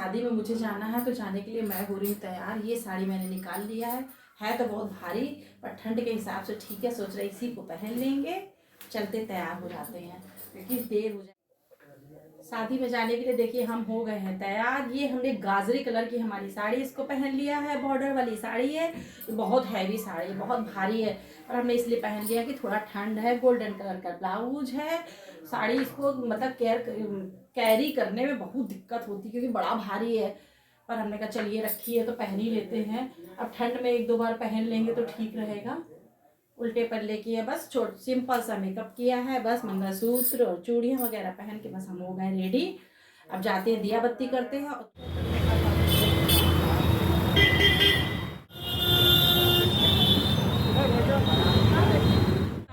शादी में मुझे जाना है, तो जाने के लिए मैं हो रही हूँ तैयार। ये साड़ी मैंने निकाल लिया है तो बहुत भारी, पर ठंड के हिसाब से ठीक है। सोच रहे इसी को पहन लेंगे, चलते तैयार हो जाते हैं क्योंकि देर हो जाए शादी में जाने के लिए। देखिए हम हो गए हैं तैयार। ये हमने गाजरी कलर की हमारी साड़ी इसको पहन लिया है, बॉर्डर वाली साड़ी है। बहुत हैवी साड़ी है, बहुत भारी है, और हमने इसलिए पहन लिया कि थोड़ा ठंड है। गोल्डन कलर का ब्लाउज है। साड़ी इसको मतलब कैरी करने में बहुत दिक्कत होती है क्योंकि बड़ा भारी है, पर हमने कहा चलिए रखी है तो पहन ही लेते हैं। अब ठंड में एक दो बार पहन लेंगे तो ठीक रहेगा। उल्टे पल्ले की है, बस छोट सिंपल सा मेकअप किया है, बस मंगलसूत्र और चूड़ियाँ वगैरह पहन के बस हम हो गए रेडी। अब जाते हैं दिया बत्ती करते हैं।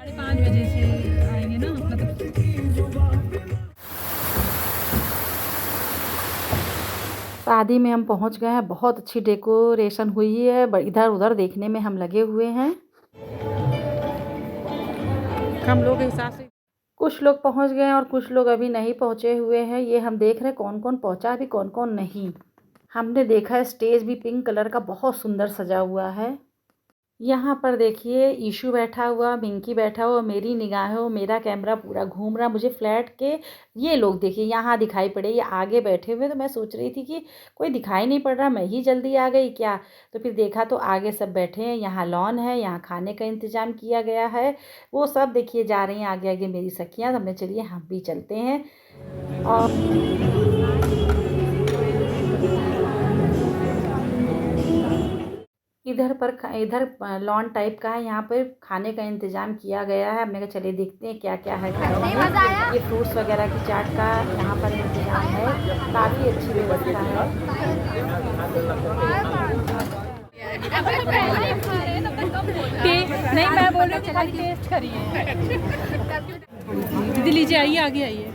5:30 बजे से आएंगे ना, मतलब शादी में हम पहुंच गए हैं। बहुत अच्छी डेकोरेशन हुई है, इधर उधर देखने में हम लगे हुए हैं। हम लोग के हिसाब से कुछ लोग पहुंच गए हैं और कुछ लोग अभी नहीं पहुंचे हुए हैं। ये हम देख रहे हैं कौन कौन पहुंचा, अभी कौन कौन नहीं। हमने देखा है स्टेज भी पिंक कलर का बहुत सुंदर सजा हुआ है। यहाँ पर देखिए ईशू बैठा हुआ, मिंकी बैठा हुआ, मेरी निगाहों मेरा कैमरा पूरा घूम रहा मुझे फ्लैट के। ये लोग देखिए यहाँ दिखाई पड़े, ये आगे बैठे हुए। तो मैं सोच रही थी कि कोई दिखाई नहीं पड़ रहा, मैं ही जल्दी आ गई क्या। तो फिर देखा तो आगे सब बैठे हैं। यहाँ लॉन है, यहाँ खाने का इंतज़ाम किया गया है। वो सब देखिए जा रही हैं आगे आगे मेरी सखियाँ। तो हमने चलिए हम भी चलते हैं। और इधर लॉन टाइप का है, यहाँ पर खाने का इंतज़ाम किया गया है। हमने कहा चलिए देखते हैं क्या क्या है खाने में। ये फ्रूट्स वगैरह की चाट का यहाँ पर इंतज़ाम है, काफ़ी अच्छी व्यवस्था है। नहीं, मैं बोल रही हूँ खाली टेस्ट करिए। दीदी लीजिए, आइए आगे आइए।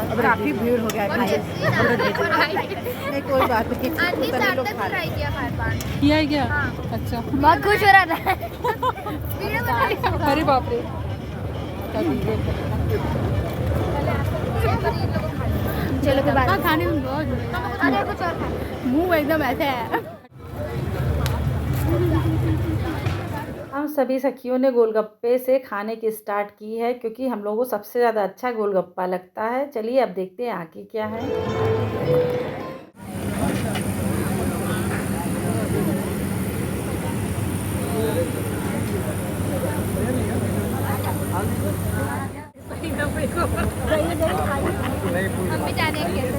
अब काफी भीड़ हो गया है। नहीं कोई बात नहीं, आंटी साथ तक ट्राई किया खाए किया है क्या? हाँ। अच्छा, बहुत खुश हो रहा था। वीडियो बना रही थी। अरे बाप रे। चलो के बाद हाँ, खाने में बहुत अरे कुछ और खा। मुंह एकदम ऐसे है। हम सभी सखियों ने गोलगप्पे से खाने की स्टार्ट की है क्योंकि हम लोगों को सबसे ज़्यादा अच्छा गोलगप्पा लगता है। चलिए अब देखते हैं आगे क्या है। हम भी जाने कैसे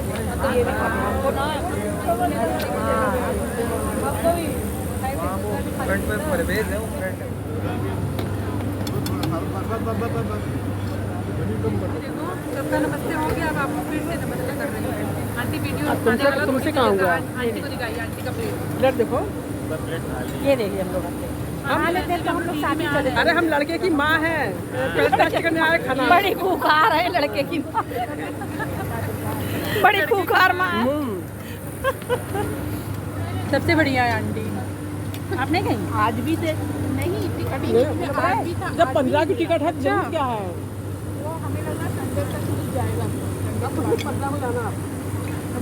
फ्रंट पे परवेज है, वो फ्रंट है। सबका नमस्ते हो गया। अब आपको फिर से नमस्ते कर रही है आंटी। वीडियो तुमसे कहाँ हुआ? आंटी को दिखाइए आंटी का प्लेट देखो। ये देखिए हम लोग हम लेते हैं तो हम लोग शादी चले। अरे हम लड़के की माँ हैं, टेस्ट करने आए खाना। बड़ी खूंखार है लड़के की माँ। बड़ी खूंखार माँ है। सबसे बढ़िया है आंटी। आप नहीं गई? आज भी थे नहीं टिकट ही आज भी था। जब 15 की टिकट है तो क्या है? वो हमें लगा संडे तक छूट जाएगा। अब तो 15 को जाना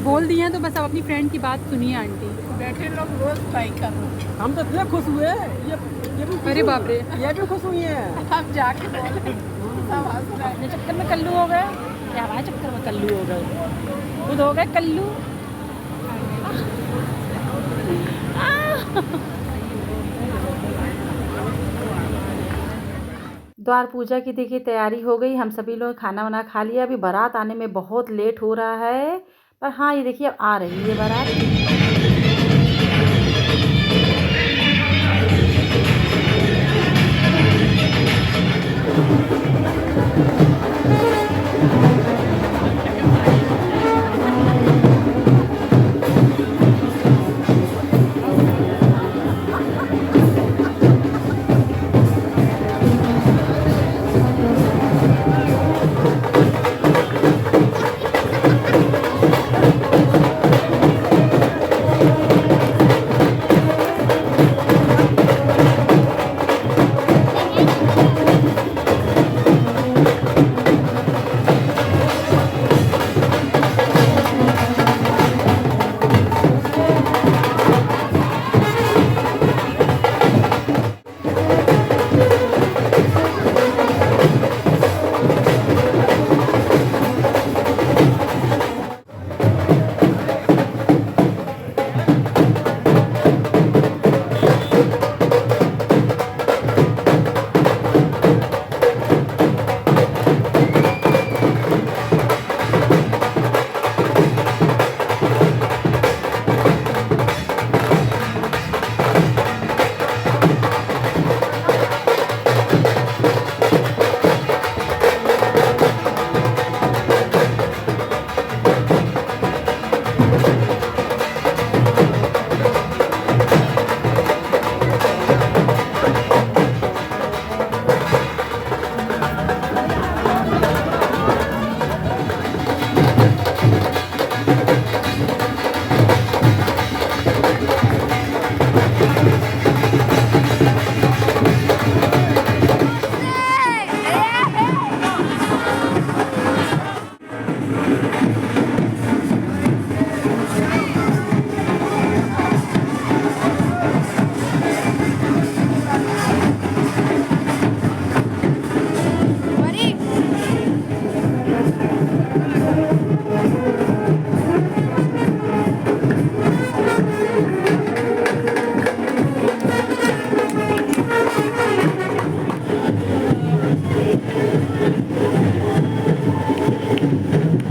बोल दिए हैं, तो बस अब अपनी फ्रेंड की बात सुनिए आंटी। बैठे लोग रोज ट्राई कर रहे हैं। हम तो इतने खुश हुए, ये भी अरे बाप रे, ये भी खुश हुई है। हम जाके बोले सब हंस रहे हैं। चक्कर में कल्लू हो गए या हमारे चक्कर में कल्लू हो गए, खुद हो गए कल्लू। द्वार पूजा की देखिए तैयारी हो गई। हम सभी लोग खाना वाना खा लिया। अभी बारात आने में बहुत लेट हो रहा है, पर हाँ ये देखिए अब आ रही है बारात।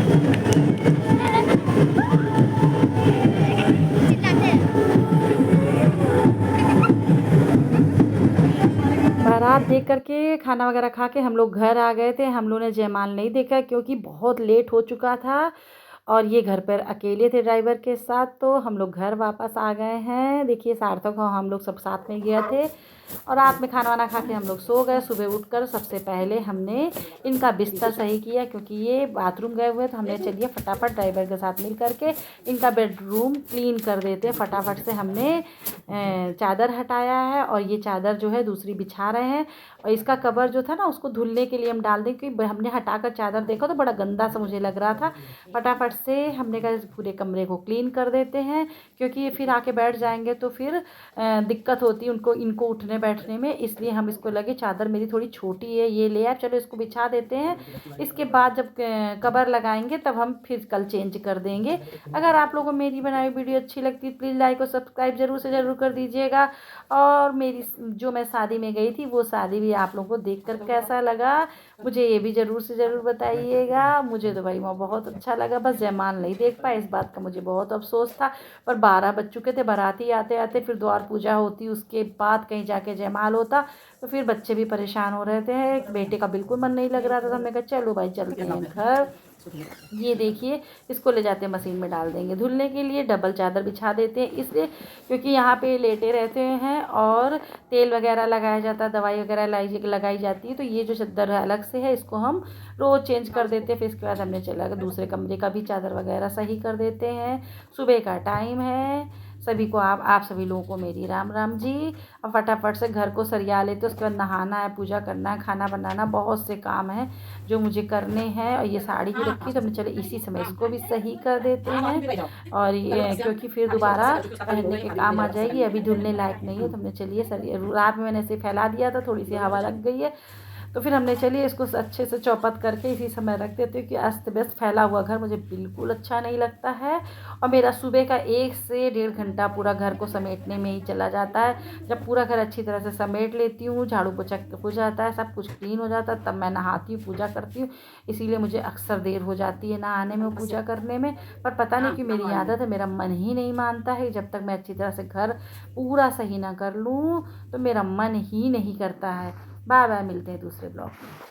चिल्लाते हैं। बारात देख करके खाना वगैरह खा के हम लोग घर आ गए थे। हम लोगों ने जयमाल नहीं देखा क्योंकि बहुत लेट हो चुका था और ये घर पर अकेले थे ड्राइवर के साथ, तो हम लोग घर वापस आ गए हैं। देखिए सार्थक और हम लोग सब साथ में गए थे और रात में खाना वाना खा के हम लोग सो गए। सुबह उठकर सबसे पहले हमने इनका बिस्तर सही किया क्योंकि ये बाथरूम गए हुए, तो हमने चलिए फटाफट ड्राइवर के साथ मिल करके इनका बेडरूम क्लीन कर देते हैं। फटाफट से हमने चादर हटाया है और ये चादर जो है दूसरी बिछा रहे हैं और इसका कवर जो था ना उसको धुलने के लिए हम डाल दें क्योंकि हमने हटाकर चादर देखा तो बड़ा गंदा सा मुझे लग रहा था। फटाफट से हमने कहा पूरे कमरे को क्लीन कर देते हैं क्योंकि ये फिर आके बैठ जाएंगे तो फिर दिक्कत होती है इनको उठने बैठने में, इसलिए हम इसको लगे चादर मेरी थोड़ी छोटी है, ये ले आए, चलो इसको बिछा देते हैं। इसके बाद जब कवर लगाएंगे तब हम फिर कल चेंज कर देंगे। अगर आप लोगों को मेरी बनाई वीडियो अच्छी लगती है प्लीज़ लाइक और सब्सक्राइब ज़रूर से ज़रूर कर दीजिएगा। और मेरी जो मैं शादी में गई थी वो शादी भी आप लोगों को देख कर कैसा लगा मुझे ये भी ज़रूर से ज़रूर बताइएगा। मुझे तो भाई वहाँ बहुत अच्छा लगा, बस जयमाल नहीं देख पाए, इस बात का मुझे बहुत अफसोस था। पर 12 बज चुके थे, बाराती आते आते फिर द्वार पूजा होती, उसके बाद कहीं जाके जयमाल होता, तो फिर बच्चे भी परेशान हो रहे थे। बेटे का बिल्कुल मन नहीं लग रहा था, तो हमने कहा चलो भाई चलते हैं घर। ये देखिए इसको ले जाते हैं मशीन में डाल देंगे धुलने के लिए। डबल चादर बिछा देते हैं इसलिए क्योंकि यहाँ पे लेटे रहते हैं और तेल वगैरह लगाया जाता है, दवाई वगैरह लगाई जाती है, तो ये जो चादर अलग से है इसको हम रोज़ चेंज कर देते हैं। फिर इसके बाद हमने चला दूसरे कमरे का भी चादर वगैरह सही कर देते हैं। सुबह का टाइम है, सभी को आप सभी लोगों को मेरी राम राम जी। अब फटाफट से घर को सरिया लेते, उसके बाद नहाना है, पूजा करना है, खाना बनाना, बहुत से काम हैं जो मुझे करने हैं। और ये साड़ी भी रखी तो हमने चले इसी समय इसको भी सही कर देते हैं और ये क्योंकि फिर दोबारा पहनने के काम आ जाएगी, अभी धुलने लायक नहीं है, तो हमने चलिए रात में मैंने ऐसे फैला दिया था, थोड़ी सी हवा लग गई है, तो फिर हमने चलिए इसको अच्छे से चौपट करके इसी समय रख देते हैं कि अस्त व्यस्त फैला हुआ घर मुझे बिल्कुल अच्छा नहीं लगता है। और मेरा सुबह का 1 से 1.5 घंटा पूरा घर को समेटने में ही चला जाता है। जब पूरा घर अच्छी तरह से समेट लेती हूँ, झाड़ू पोछा हो जाता है, सब कुछ क्लीन हो जाता है, तब मैं नहाती हूँ, पूजा करती हूँ। इसीलिए मुझे अक्सर देर हो जाती है नहाने में, पूजा करने में। पर पता नहीं कि मेरी आदत है, मेरा मन ही नहीं मानता है। जब तक मैं अच्छी तरह से घर पूरा सही ना कर लूँ तो मेरा मन ही नहीं करता है। बाय बाय, मिलते हैं दूसरे ब्लॉग में।